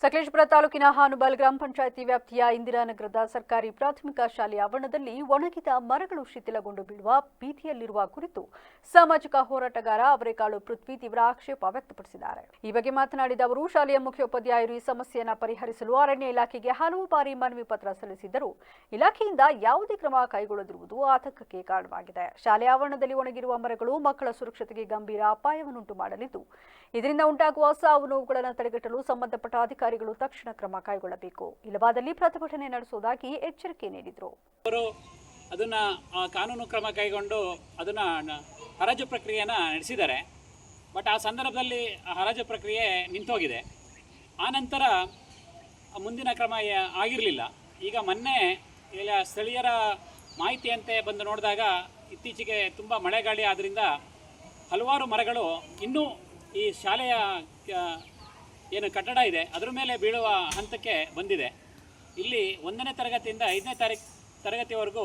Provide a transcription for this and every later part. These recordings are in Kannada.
ಸಕಲೇಶಪುರ ತಾಲೂಕಿನ ಹಾನುಬಾಲ್ ಗ್ರಾಮ ಪಂಚಾಯಿತಿ ವ್ಯಾಪ್ತಿಯ ಇಂದಿರಾನಗರದ ಸರ್ಕಾರಿ ಪ್ರಾಥಮಿಕ ಶಾಲೆಯ ಆವರಣದಲ್ಲಿ ಒಣಗಿದ ಮರಗಳು ಶಿಥಿಲಗೊಂಡು ಬೀಳುವ ಭೀತಿಯಲ್ಲಿರುವ ಕುರಿತು ಸಾಮಾಜಿಕ ಹೋರಾಟಗಾರ ಅವರೇಕಾಳು ಪೃಥ್ವಿ ತೀವ್ರ ಆಕ್ಷೇಪ ವ್ಯಕ್ತಪಡಿಸಿದ್ದಾರೆ. ಈ ಬಗ್ಗೆ ಮಾತನಾಡಿದ ಅವರು, ಶಾಲೆಯ ಮುಖ್ಯೋಪಾಧ್ಯಾಯರು ಈ ಸಮಸ್ಯೆಯನ್ನು ಪರಿಹರಿಸಲು ಅರಣ್ಯ ಇಲಾಖೆಗೆ ಹಲವು ಬಾರಿ ಮನವಿ ಪತ್ರ ಸಲ್ಲಿಸಿದ್ದರೂ ಇಲಾಖೆಯಿಂದ ಯಾವುದೇ ಕ್ರಮ ಕೈಗೊಳ್ಳದಿರುವುದು ಆತಂಕಕ್ಕೆ ಕಾರಣವಾಗಿದೆ. ಶಾಲೆಯ ಆವರಣದಲ್ಲಿ ಒಣಗಿರುವ ಮರಗಳು ಮಕ್ಕಳ ಸುರಕ್ಷತೆಗೆ ಗಂಭೀರ ಅಪಾಯವನ್ನುಂಟು ಮಾಡಲಿದ್ದು, ಇದರಿಂದ ಉಂಟಾಗುವ ಸಾವು ನೋವುಗಳನ್ನು ತಡೆಗಟ್ಟಲು ಸಂಬಂಧಪಟ್ಟ ಅಧಿಕಾರಿಗಳು ತಕ್ಷಣ ಕ್ರಮ ಕೈಗೊಳ್ಳಬೇಕು, ಇಲ್ಲವಾದಲ್ಲಿ ಪ್ರತಿಭಟನೆ ನಡೆಸುವುದಾಗಿ ಎಚ್ಚರಿಕೆ ನೀಡಿದರು. ಅದನ್ನ ಕಾನೂನು ಕ್ರಮ ಕೈಗೊಂಡು ಅದನ್ನ ಹರಾಜು ಪ್ರಕ್ರಿಯೆಯನ್ನು ನಡೆಸಿದ್ದಾರೆ. ಬಟ್ ಆ ಸಂದರ್ಭದಲ್ಲಿ ಹರಾಜು ಪ್ರಕ್ರಿಯೆ ನಿಂತೋಗಿದೆ. ಆ ನಂತರ ಮುಂದಿನ ಕ್ರಮ ಆಗಿರಲಿಲ್ಲ. ಈಗ ಮೊನ್ನೆ ಸ್ಥಳೀಯರ ಮಾಹಿತಿಯಂತೆ ಬಂದು ನೋಡಿದಾಗ ಇತ್ತೀಚೆಗೆ ತುಂಬ ಮಳೆಗಾಳಿ ಆದ್ದರಿಂದ ಹಲವಾರು ಮರಗಳು ಇನ್ನೂ ಈ ಶಾಲೆಯ ಏನು ಕಟ್ಟಡ ಇದೆ ಅದರ ಮೇಲೆ ಬೀಳುವ ಹಂತಕ್ಕೆ ಬಂದಿದೆ. ಇಲ್ಲಿ 1ನೇ ತರಗತಿಯಿಂದ 5ನೇ ತರಗತಿವರೆಗೂ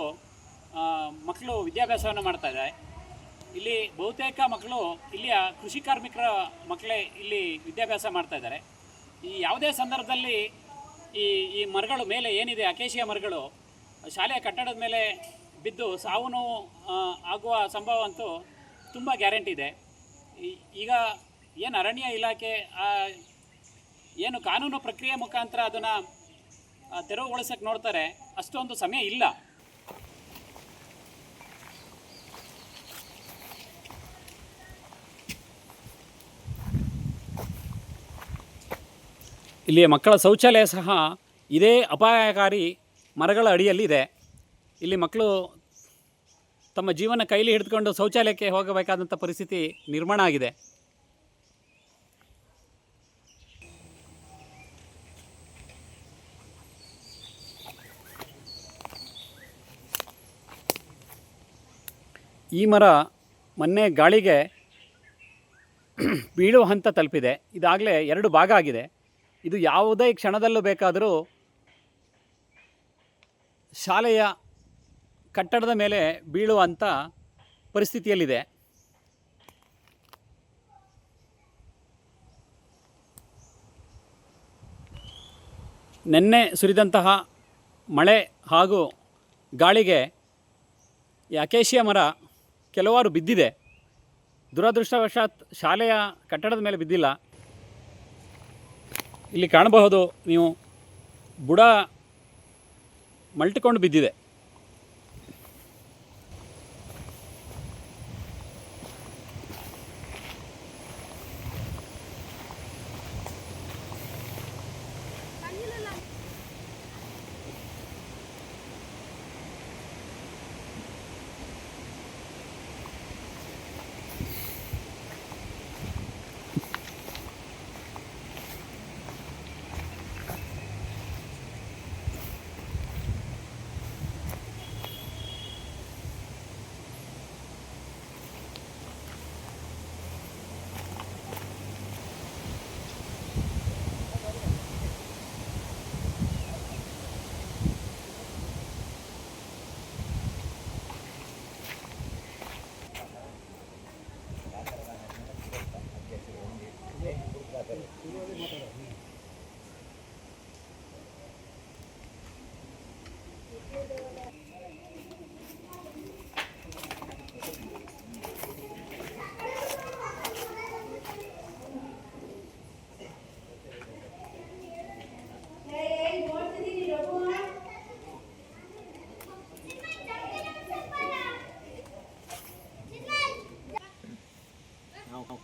ಮಕ್ಕಳು ವಿದ್ಯಾಭ್ಯಾಸವನ್ನು ಮಾಡ್ತಾ ಇದ್ದಾರೆ. ಇಲ್ಲಿ ಬಹುತೇಕ ಮಕ್ಕಳು ಇಲ್ಲಿಯ ಕೃಷಿ ಕಾರ್ಮಿಕರ ಮಕ್ಕಳೇ ಇಲ್ಲಿ ವಿದ್ಯಾಭ್ಯಾಸ ಮಾಡ್ತಾ ಇದ್ದಾರೆ. ಈ ಯಾವುದೇ ಸಂದರ್ಭದಲ್ಲಿ ಈ ಮರಗಳು ಮೇಲೆ ಏನಿದೆ ಅಕೇಶಿಯ ಮರಗಳು ಶಾಲೆಯ ಕಟ್ಟಡದ ಮೇಲೆ ಬಿದ್ದು ಸಾವು ನೋವು ಆಗುವ ಸಂಭವ ಅಂತೂ ತುಂಬ ಗ್ಯಾರಂಟಿ ಇದೆ. ಈಗ ಏನು ಅರಣ್ಯ ಇಲಾಖೆ ಏನು ಕಾನೂನು ಪ್ರಕ್ರಿಯೆ ಮುಖಾಂತರ ಅದನ್ನು ತೆರವುಗೊಳಿಸಕ್ಕೆ ನೋಡ್ತಾರೆ, ಅಷ್ಟೊಂದು ಸಮಯ ಇಲ್ಲ. ಇಲ್ಲಿಯ ಮಕ್ಕಳ ಶೌಚಾಲಯ ಸಹ ಇದೇ ಅಪಾಯಕಾರಿ ಮರಗಳ ಅಡಿಯಲ್ಲಿದೆ. ಇಲ್ಲಿ ಮಕ್ಕಳು ತಮ್ಮ ಜೀವನ ಕೈಲಿ ಹಿಡಿದುಕೊಂಡು ಶೌಚಾಲಯಕ್ಕೆ ಹೋಗಬೇಕಾದಂಥ ಪರಿಸ್ಥಿತಿ ನಿರ್ಮಾಣ ಆಗಿದೆ. ಈ ಮರ ಮೊನ್ನೆ ಗಾಳಿಗೆ ಬೀಳುವ ಹಂತ ತಲುಪಿದೆ. ಇದಾಗಲೇ 2 ಭಾಗ ಆಗಿದೆ. ಇದು ಯಾವುದೇ ಕ್ಷಣದಲ್ಲೂ ಬೇಕಾದರೂ ಶಾಲೆಯ ಕಟ್ಟಡದ ಮೇಲೆ ಬೀಳುವಂಥ ಪರಿಸ್ಥಿತಿಯಲ್ಲಿದೆ. ನಿನ್ನೆ ಸುರಿದಂತಹ ಮಳೆ ಹಾಗೂ ಗಾಳಿಗೆ ಈ ಅಕೇಶಿಯ ಮರ ಕೆಲವಾರು ಬಿದ್ದಿದೆ. ದುರದೃಷ್ಟವಶಾತ್ ಶಾಲೆಯ ಕಟ್ಟಡದ ಮೇಲೆ ಬಿದ್ದಿಲ್ಲ. ಇಲ್ಲಿ ಕಾಣಬಹುದು ನೀವು, ಬುಡ ಮಲ್ಟಿಕೊಂಡು ಬಿದ್ದಿದೆ.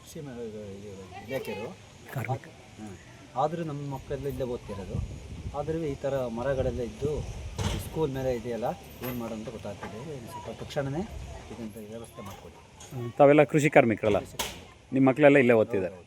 ಕೃಷಿ ಇಲಾಖೆಯರು ಆದರೂ ನಮ್ಮ ಮಕ್ಕಳೆಲ್ಲ ಇಲ್ಲೇ ಓದ್ತಿರೋದು. ಆದರೂ ಈ ಥರ ಮರಗಳೆಲ್ಲ ಇದ್ದು ಸ್ಕೂಲ್ ಮೇಲೆ ಇದೆಯಲ್ಲ, ಏನು ಮಾಡೋಂತ ಗೊತ್ತಾಗ್ತಿದೆ. ಸ್ವಲ್ಪ ತಕ್ಷಣವೇ ಇದಂತ ವ್ಯವಸ್ಥೆ ಮಾಡಿಕೊಡಿ. ತಾವೆಲ್ಲ ಕೃಷಿ ಕಾರ್ಮಿಕರಲ್ಲ, ನಿಮ್ಮ ಮಕ್ಕಳೆಲ್ಲ ಇಲ್ಲೇ ಓದ್ತಿದ್ದಾರೆ.